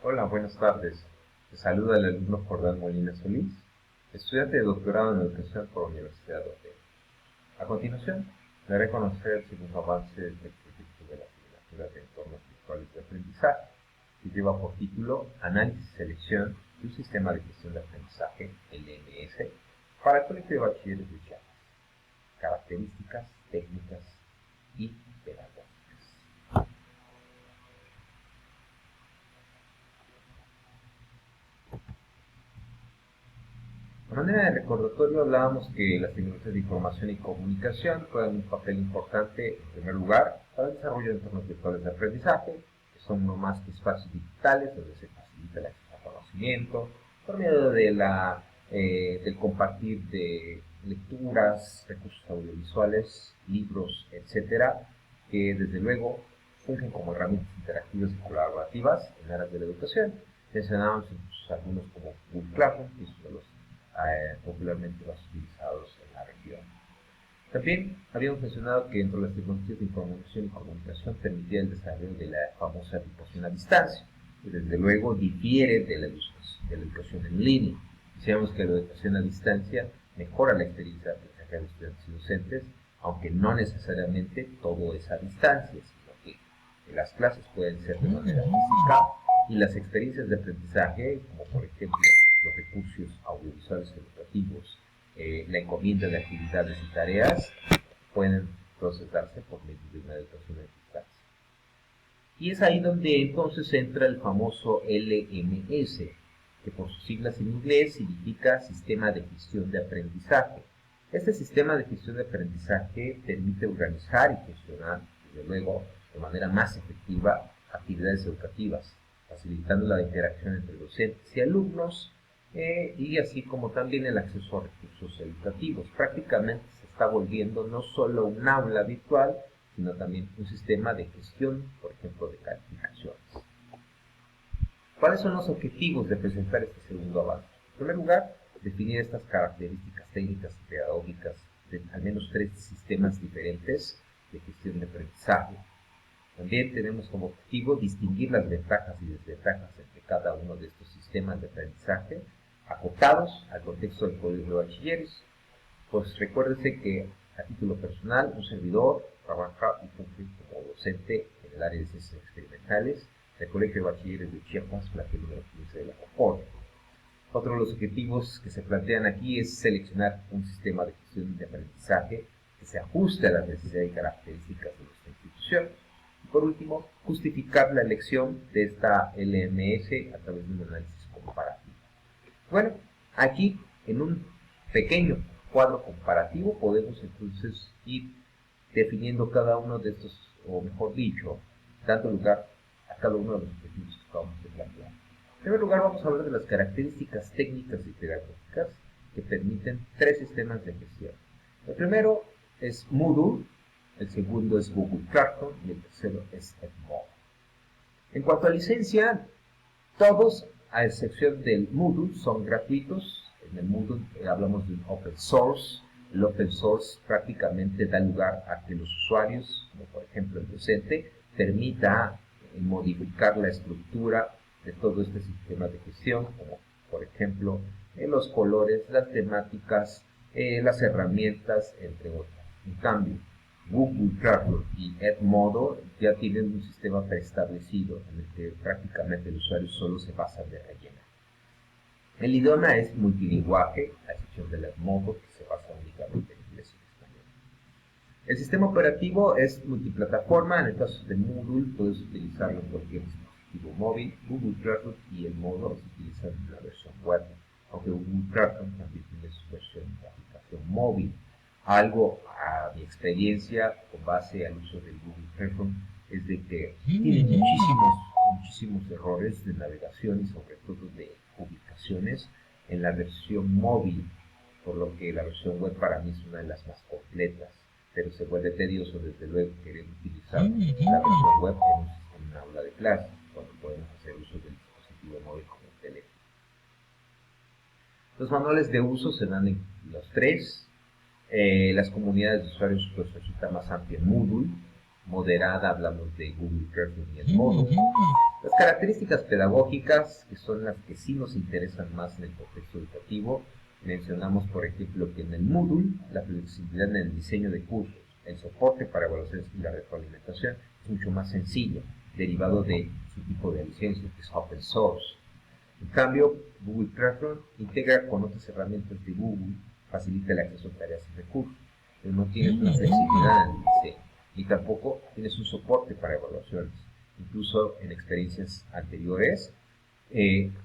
Hola, buenas tardes. Te saluda el alumno Jordán Molina Solís, estudiante de doctorado en Educación por la Universidad de Oviedo. A continuación, daré a conocer el segundo avance del proyecto de la asignatura de entornos virtuales de aprendizaje, que lleva por título Análisis y selección de un sistema de gestión de aprendizaje, LMS, para el Colegio de Bachilleres de Chiapas, características, técnicas y pedagógicas. De manera de recordatorio, hablábamos que las tecnologías de información y comunicación juegan un papel importante, en primer lugar, para el desarrollo de entornos virtuales de aprendizaje, que son no más que espacios digitales donde se facilita el acceso al conocimiento, por medio del compartir de lecturas, recursos audiovisuales, libros, etcétera, que desde luego fungen como herramientas interactivas y colaborativas en áreas de la educación. Mencionábamos algunos como Google Classroom, que es uno de los popularmente más utilizados en la región. También habíamos mencionado que dentro de las tecnologías de información y comunicación permitía el desarrollo de la famosa educación a distancia, que desde luego difiere de la educación en línea. Decíamos que la educación a distancia mejora la experiencia de aprendizaje de estudiantes y docentes, aunque no necesariamente todo es a distancia, sino que las clases pueden ser de manera física y las experiencias de aprendizaje, como por ejemplo los recursos audiovisuales educativos, la encomienda de actividades y tareas, pueden entonces darse por medio de una educación a distancia. Y es ahí donde entonces entra el famoso LMS, que por sus siglas en inglés significa Sistema de Gestión de Aprendizaje. Este sistema de gestión de aprendizaje permite organizar y gestionar, desde luego, de manera más efectiva, actividades educativas, facilitando la interacción entre docentes y alumnos, y así como también el acceso a recursos educativos. Prácticamente se está volviendo no solo un aula virtual, sino también un sistema de gestión, por ejemplo, de calificaciones. ¿Cuáles son los objetivos de presentar este segundo avance? En primer lugar, definir estas características técnicas y pedagógicas de al menos 3 sistemas diferentes de gestión de aprendizaje. También tenemos como objetivo distinguir las ventajas y desventajas entre cada uno de estos sistemas de aprendizaje, acotados al contexto del Colegio de Bachilleres. Pues recuérdese que a título personal, un servidor trabaja y funge como docente en el área de ciencias experimentales del Colegio de Bachilleres de Chiapas, plantel número 15 de la Concordia. Otro de los objetivos que se plantean aquí es seleccionar un sistema de gestión de aprendizaje que se ajuste a las necesidades y características de nuestra institución. Y por último, justificar la elección de esta LMS a través de un análisis comparativo. Bueno, aquí en un pequeño cuadro comparativo podemos entonces ir definiendo cada uno de estos, o mejor dicho, dando lugar a cada uno de los objetivos que acabamos de plantear. En primer lugar, vamos a hablar de las características técnicas y pedagógicas que permiten 3 sistemas de gestión. El primero es Moodle, el segundo es Google Classroom y el tercero es Edmodo. En cuanto a licencia, todos, a excepción del Moodle, son gratuitos. En el Moodle hablamos de un open source. El open source prácticamente da lugar a que los usuarios, como por ejemplo el docente, permita modificar la estructura de todo este sistema de gestión, como por ejemplo los colores, las temáticas, las herramientas, entre otras. En cambio, Google Classroom y Edmodo ya tienen un sistema preestablecido en el que prácticamente el usuario solo se basa de rellenar. El idioma es multilingüaje, a excepción del Edmodo, que se basa únicamente en inglés y en español. El sistema operativo es multiplataforma. En el caso de Moodle puedes utilizarlo en cualquier dispositivo móvil. Google Classroom y Edmodo se utilizan en la versión web, aunque Google Classroom también tiene su versión de aplicación móvil. Algo a mi experiencia con base al uso del Google Classroom es de que tiene muchísimos errores de navegación y sobre todo de publicaciones en la versión móvil, por lo que la versión web para mí es una de las más completas, pero se vuelve tedioso desde luego querer utilizar la versión web en un aula de clase, cuando podemos hacer uso del dispositivo móvil como el teléfono. Los manuales de uso se dan en los 3. Las comunidades de usuarios pues resulta más amplia en Moodle. moderada hablamos de Google Classroom y Edmodo. Las características pedagógicas, que son las que sí nos interesan más en el contexto educativo, mencionamos, por ejemplo, que en el Moodle, la flexibilidad en el diseño de cursos, el soporte para evaluaciones y la retroalimentación es mucho más sencilla, derivado de su tipo de licencia, que es open source. En cambio, Google Classroom integra con otras herramientas de Google, facilita el acceso a tareas y recursos, pero no tienes una flexibilidad en el diseño, y tampoco tienes un soporte para evaluaciones. Incluso en experiencias anteriores,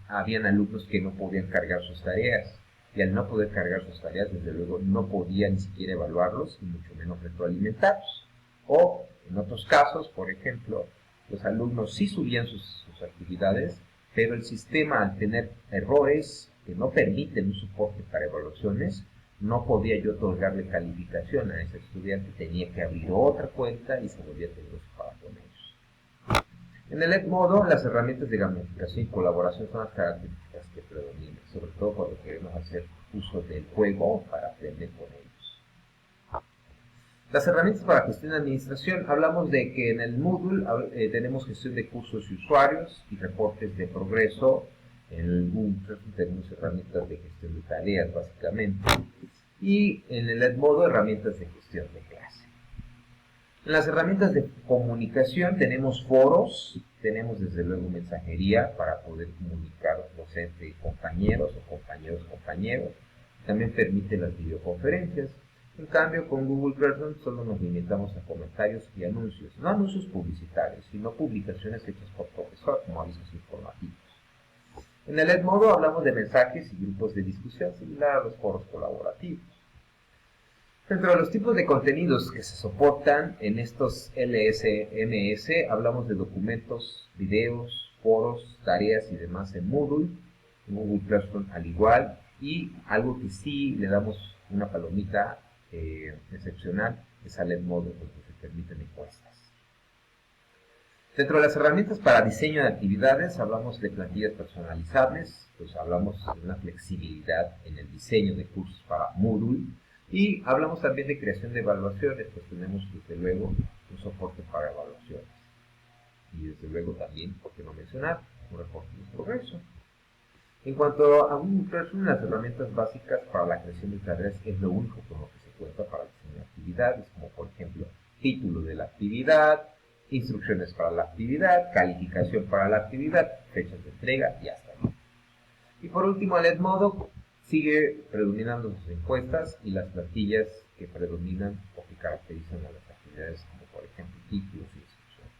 habían alumnos que no podían cargar sus tareas, y al no poder cargar sus tareas, desde luego, no podía ni siquiera evaluarlos, y mucho menos retroalimentarlos. O, en otros casos, por ejemplo, los alumnos sí subían sus actividades, pero el sistema, al tener errores que no permiten un soporte para evaluaciones, no podía yo otorgarle calificación a ese estudiante, tenía que abrir otra cuenta y se volvía tedioso para con ellos. En el Edmodo, las herramientas de gamificación y colaboración son las características que predominan, sobre todo cuando queremos hacer uso del juego para aprender con ellos. Las herramientas para gestión de administración, hablamos de que en el Moodle tenemos gestión de cursos y usuarios y reportes de progreso. En el Google Classroom tenemos herramientas de gestión de tareas, básicamente. Y en el Edmodo, herramientas de gestión de clase. En las herramientas de comunicación tenemos foros, tenemos desde luego mensajería para poder comunicar docente compañeros o compañeros. También permite las videoconferencias. En cambio, con Google Classroom solo nos limitamos a comentarios y anuncios, no anuncios publicitarios, sino publicaciones hechas por profesor, como avisos informativos. En el Edmodo hablamos de mensajes y grupos de discusión similar a los foros colaborativos. Dentro de los tipos de contenidos que se soportan en estos LSMS, hablamos de documentos, videos, foros, tareas y demás en Moodle, en Google Classroom al igual, y algo que sí le damos una palomita excepcional es al Edmodo, porque se permiten encuestas. Dentro de las herramientas para diseño de actividades, hablamos de plantillas personalizables, pues hablamos de una flexibilidad en el diseño de cursos para Moodle, y hablamos también de creación de evaluaciones, pues tenemos desde luego un soporte para evaluaciones. Y desde luego también, por qué no mencionar, un reporte de progreso. En cuanto a Google Classroom, las herramientas básicas para la creación de tareas es lo único con lo que se cuenta para el diseño de actividades, como por ejemplo, título de la actividad, instrucciones para la actividad, calificación para la actividad, fechas de entrega y hasta ahí. Y por último, el Edmodo sigue predominando sus encuestas y las plantillas que predominan o que caracterizan a las actividades, como por ejemplo títulos y instrucciones.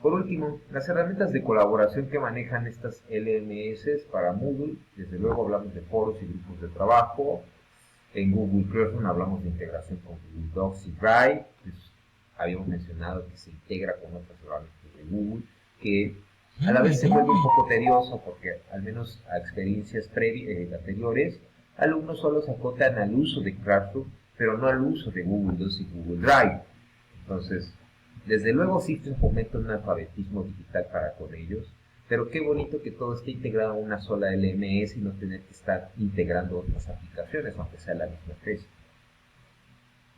Por último, las herramientas de colaboración que manejan estas LMS para Moodle, desde luego hablamos de foros y grupos de trabajo. En Google Classroom hablamos de integración con Google Docs y Drive. Pues, habíamos mencionado que se integra con otras herramientas de Google, que a la vez se vuelve un poco tedioso porque, al menos a experiencias anteriores, alumnos solo se acotan al uso de Classroom, pero no al uso de Google Docs y Google Drive. Entonces, desde luego sí se fomenta un alfabetismo digital para con ellos, pero qué bonito que todo esté integrado a una sola LMS y no tener que estar integrando otras aplicaciones, aunque sea la misma especie.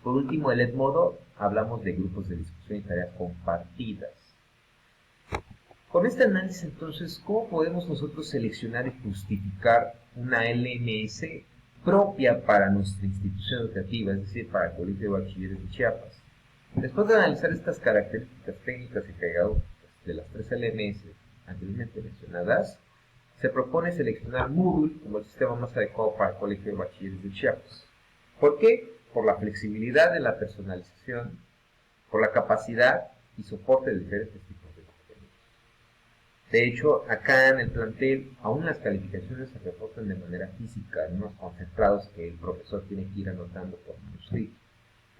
Por último, el Edmodo, hablamos de grupos de discusión y tareas compartidas. Con este análisis, entonces, ¿cómo podemos nosotros seleccionar y justificar una LMS propia para nuestra institución educativa, es decir, para el Colegio de Bachilleres de Chiapas? Después de analizar estas características técnicas y pedagógicas de las tres LMS anteriormente mencionadas, se propone seleccionar Moodle como el sistema más adecuado para el Colegio de Bachilleres de Chiapas. ¿Por qué? Por la flexibilidad en la personalización, por la capacidad y soporte de diferentes tipos de contenidos. De hecho, acá en el plantel, aún las calificaciones se reportan de manera física, en unos concentrados que el profesor tiene que ir anotando por manuscrito.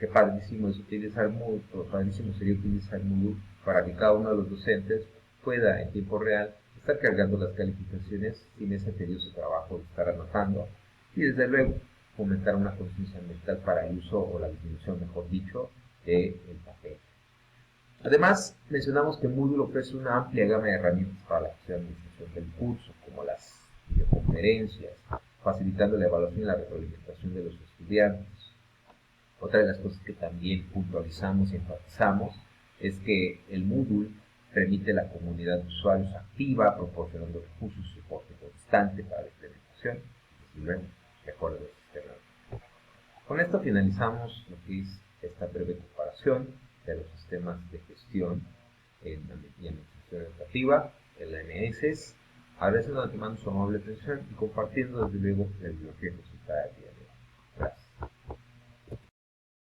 Qué padrísimo es utilizar Moodle, pero padrísimo sería utilizar Moodle para que cada uno de los docentes pueda en tiempo real estar cargando las calificaciones sin ese tedioso trabajo de estar anotando, y desde luego fomentar una conciencia ambiental para el uso o la disminución, mejor dicho, del papel. Además, mencionamos que Moodle ofrece una amplia gama de herramientas para la administración del curso, como las videoconferencias, facilitando la evaluación y la retroalimentación de los estudiantes. Otra de las cosas que también puntualizamos y enfatizamos es que el Moodle permite la comunidad de usuarios activa, proporcionando recursos y soporte constante para la implementación y luego mejora del sistema. Con esto finalizamos lo que es esta breve comparación de los sistemas de gestión y administración educativa, el AMS, agradeciendo de antemano su amable atención y compartiendo desde luego la bibliografía consultada del día.